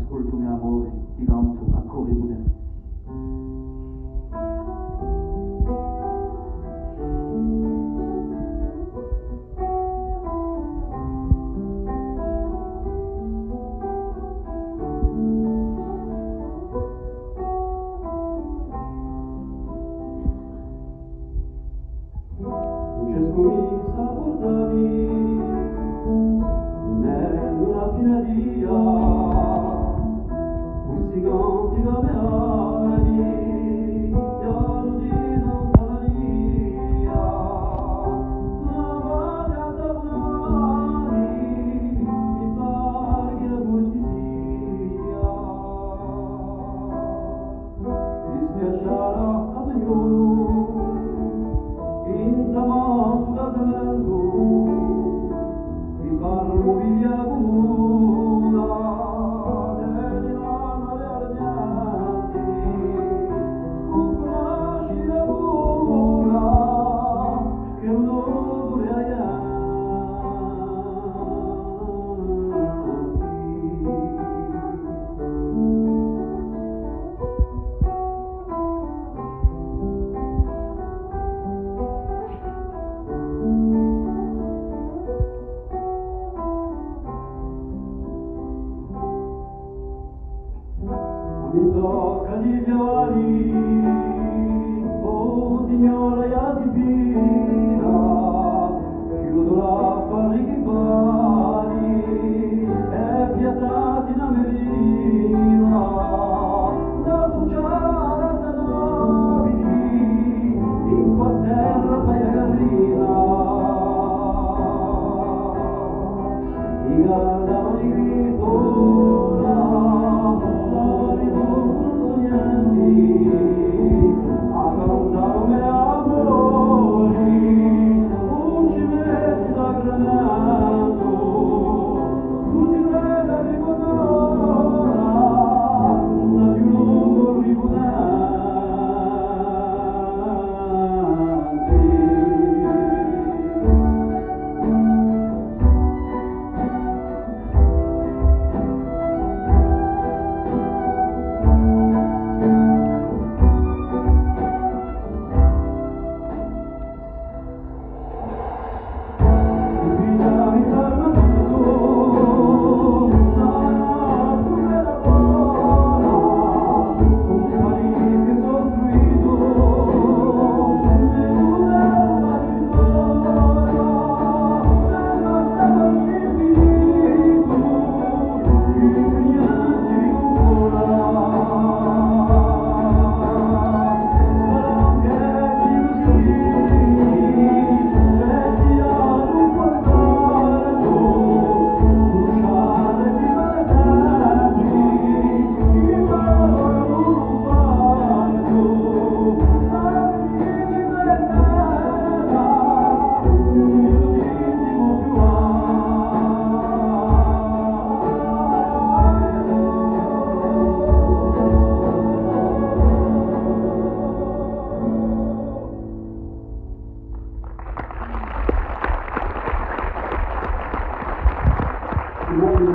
ascolto mio amore, ti canto ancora in Comincia a portarmi nella fineria, un siganti come ali, piano di Santa Maria, la voglia tabulari, mi pare che la voce sia, dispiacerà a Dio. In tamato casamento ti parlo via comuna delle anime ardienti con conosci la luna che un odore aianti mi tocca di violari, oh signora Iasipina,